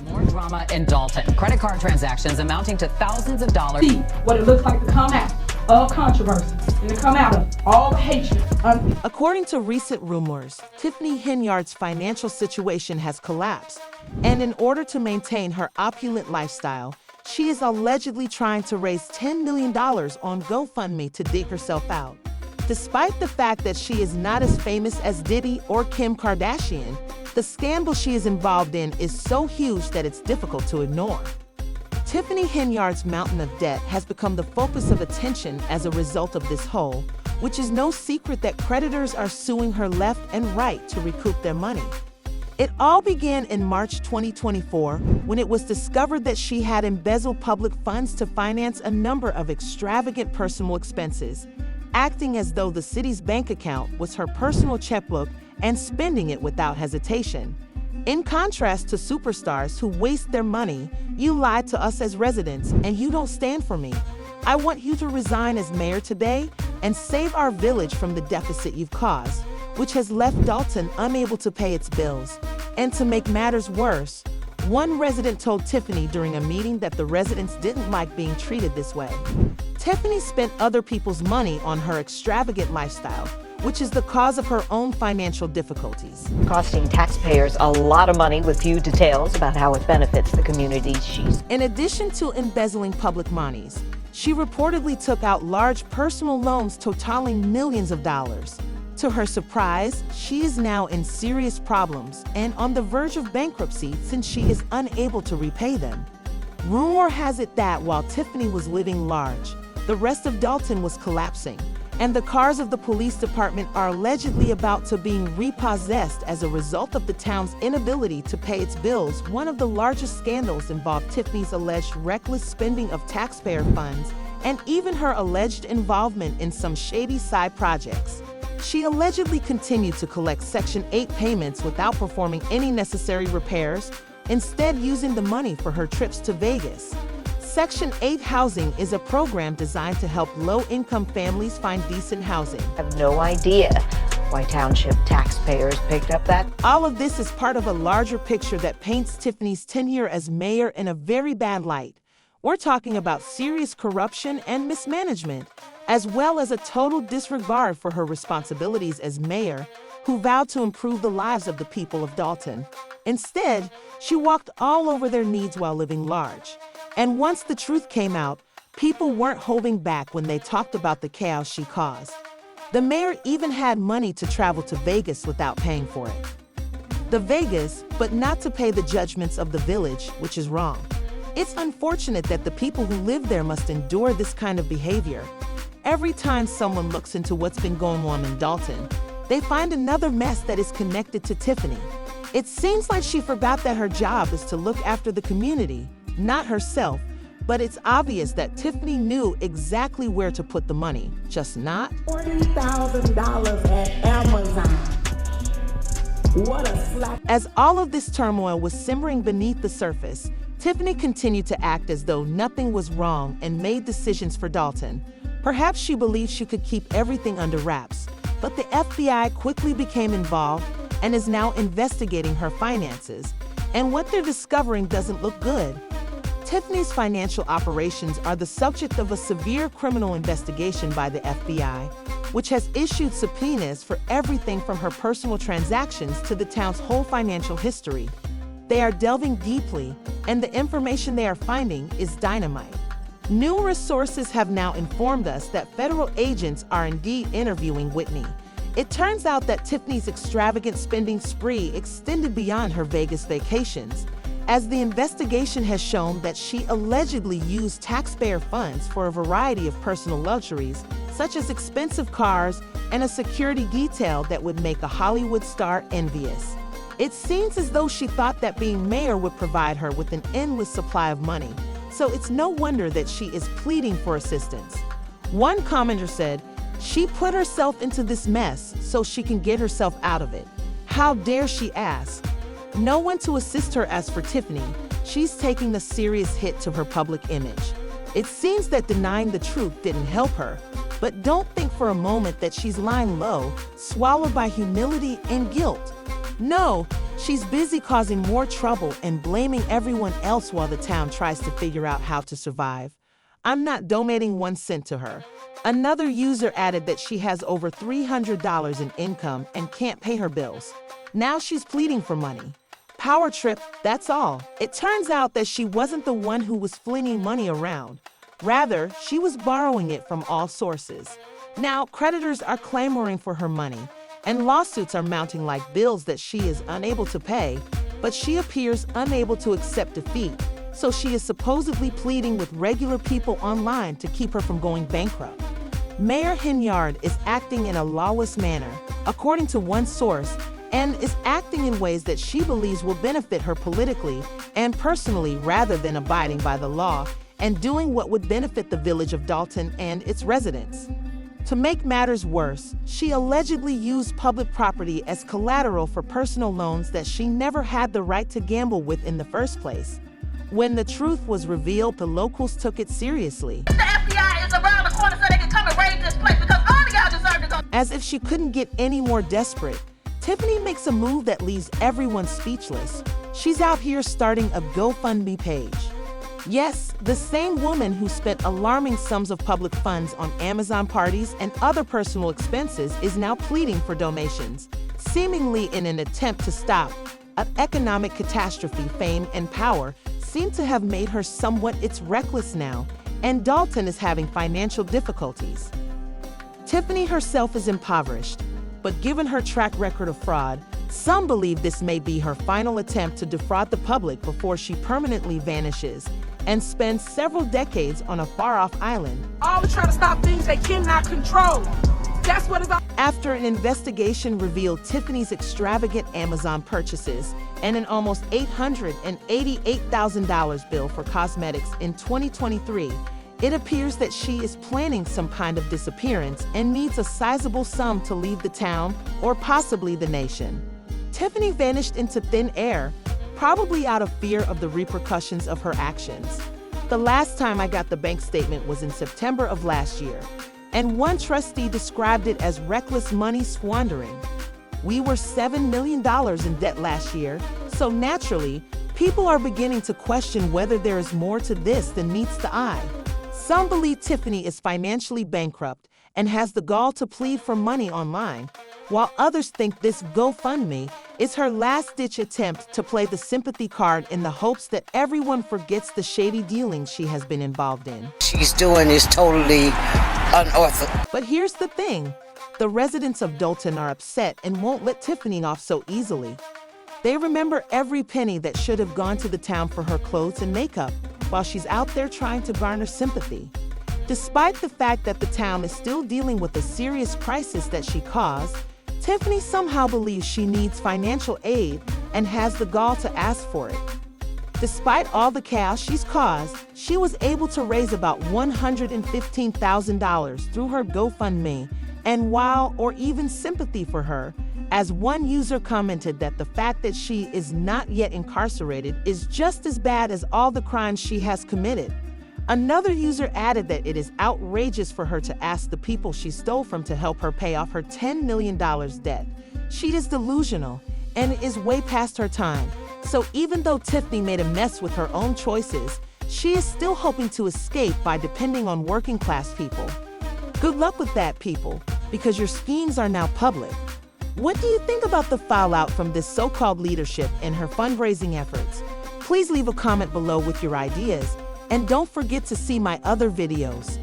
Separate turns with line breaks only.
More drama in Dalton. Credit card transactions amounting to thousands of dollars.
See what it looks like to come out of controversy and to come out of all the hatred.
According to recent rumors, Tiffany Henyard's financial situation has collapsed, and in order to maintain her opulent lifestyle, she is allegedly trying to raise $10 million on GoFundMe to dig herself out. Despite the fact that she is not as famous as Diddy or Kim Kardashian, the scandal she is involved in is so huge that it's difficult to ignore. Tiffany Henyard's mountain of debt has become the focus of attention as a result of this whole, which is no secret that creditors are suing her left and right to recoup their money. It all began in March 2024 when it was discovered that she had embezzled public funds to finance a number of extravagant personal expenses, acting as though the city's bank account was her personal checkbook and spending it without hesitation. In contrast to superstars who waste their money, you lie to us as residents and you don't stand for me. I want you to resign as mayor today and save our village from the deficit you've caused, which has left Dalton unable to pay its bills. And to make matters worse, one resident told Tiffany during a meeting that the residents didn't like being treated this way. Tiffany spent other people's money on her extravagant lifestyle, which is the cause of her own financial difficulties.
Costing taxpayers a lot of money with few details about how it benefits the communities she's.
In addition to embezzling public monies, she reportedly took out large personal loans totaling millions of dollars. To her surprise, she is now in serious problems and on the verge of bankruptcy since she is unable to repay them. Rumor has it that while Tiffany was living large, the rest of Dalton was collapsing, and the cars of the police department are allegedly about to being repossessed as a result of the town's inability to pay its bills. One of the largest scandals involved Tiffany's alleged reckless spending of taxpayer funds and even her alleged involvement in some shady side projects. She allegedly continued to collect Section 8 payments without performing any necessary repairs, instead using the money for her trips to Vegas. Section 8 housing is a program designed to help low-income families find decent housing.
I have no idea why township taxpayers picked up that.
All of this is part of a larger picture that paints Tiffany's tenure as mayor in a very bad light. We're talking about serious corruption and mismanagement, as well as a total disregard for her responsibilities as mayor, who vowed to improve the lives of the people of Dalton. Instead, she walked all over their needs while living large. And once the truth came out, people weren't holding back when they talked about the chaos she caused. The mayor even had money to travel to Vegas without paying for it. The Vegas, but not to pay the judgments of the village, which is wrong. It's unfortunate that the people who live there must endure this kind of behavior. Every time someone looks into what's been going on in Dalton, they find another mess that is connected to Tiffany. It seems like she forgot that her job is to look after the community, not herself, but it's obvious that Tiffany knew exactly where to put the money, just not
$40,000 at Amazon. What a slap.
As all of this turmoil was simmering beneath the surface, Tiffany continued to act as though nothing was wrong and made decisions for Dalton. Perhaps she believed she could keep everything under wraps, but the FBI quickly became involved and is now investigating her finances. And what they're discovering doesn't look good. Tiffany's financial operations are the subject of a severe criminal investigation by the FBI, which has issued subpoenas for everything from her personal transactions to the town's whole financial history. They are delving deeply, and the information they are finding is dynamite. Numerous sources have now informed us that federal agents are indeed interviewing Whitney. It turns out that Tiffany's extravagant spending spree extended beyond her Vegas vacations, as the investigation has shown that she allegedly used taxpayer funds for a variety of personal luxuries, such as expensive cars and a security detail that would make a Hollywood star envious. It seems as though she thought that being mayor would provide her with an endless supply of money, so it's no wonder that she is pleading for assistance. One commenter said, "She put herself into this mess so she can get herself out of it. How dare she ask?" No one to assist her. As for Tiffany, she's taking a serious hit to her public image. It seems that denying the truth didn't help her, but don't think for a moment that she's lying low, swallowed by humility and guilt. No, She's busy causing more trouble and blaming everyone else while the town tries to figure out how to survive. I'm not donating 1 cent to her. Another user added that she has over $300 in income and can't pay her bills. Now she's pleading for money. Power trip, that's all. It turns out that she wasn't the one who was flinging money around. Rather, she was borrowing it from all sources. Now, creditors are clamoring for her money, and lawsuits are mounting like bills that she is unable to pay, but she appears unable to accept defeat, so she is supposedly pleading with regular people online to keep her from going bankrupt. Mayor Henyard is acting in a lawless manner, according to one source, and is acting in ways that she believes will benefit her politically and personally rather than abiding by the law and doing what would benefit the village of Dalton and its residents. To make matters worse, she allegedly used public property as collateral for personal loans that she never had the right to gamble with in the first place. When the truth was revealed, the locals took it seriously.
The FBI is around the corner so they can come and raid this place because all of y'all deserve to go.
As if she couldn't get any more desperate, Tiffany makes a move that leaves everyone speechless. She's out here starting a GoFundMe page. Yes, the same woman who spent alarming sums of public funds on Amazon parties and other personal expenses is now pleading for donations, seemingly in an attempt to stop an economic catastrophe. Fame and power seem to have made her somewhat reckless now, and Dalton is having financial difficulties. Tiffany herself is impoverished, but given her track record of fraud, some believe this may be her final attempt to defraud the public before she permanently vanishes and spends several decades on a far-off island.
Always trying to stop things they cannot control. That's what it's all.
After an investigation revealed Tiffany's extravagant Amazon purchases and an almost $888,000 bill for cosmetics in 2023, it appears that she is planning some kind of disappearance and needs a sizable sum to leave the town or possibly the nation. Tiffany vanished into thin air, probably out of fear of the repercussions of her actions. The last time I got the bank statement was in September of last year, and one trustee described it as reckless money squandering. We were $7 million in debt last year, so naturally, people are beginning to question whether there is more to this than meets the eye. Some believe Tiffany is financially bankrupt and has the gall to plead for money online, while others think this GoFundMe is her last-ditch attempt to play the sympathy card in the hopes that everyone forgets the shady dealings she has been involved in.
She's doing is totally unorthodox.
But here's the thing. The residents of Dalton are upset and won't let Tiffany off so easily. They remember every penny that should have gone to the town for her clothes and makeup, while she's out there trying to garner sympathy. Despite the fact that the town is still dealing with a serious crisis that she caused, Tiffany somehow believes she needs financial aid and has the gall to ask for it. Despite all the chaos she's caused, she was able to raise about $115,000 through her GoFundMe, and wow, or even sympathy for her, as one user commented that the fact that she is not yet incarcerated is just as bad as all the crimes she has committed. Another user added that it is outrageous for her to ask the people she stole from to help her pay off her $10 million debt. She is delusional and is way past her time. So even though Tiffany made a mess with her own choices, she is still hoping to escape by depending on working class people. Good luck with that, people, because your schemes are now public. What do you think about the fallout from this so-called leadership and her fundraising efforts? Please leave a comment below with your ideas. And don't forget to see my other videos.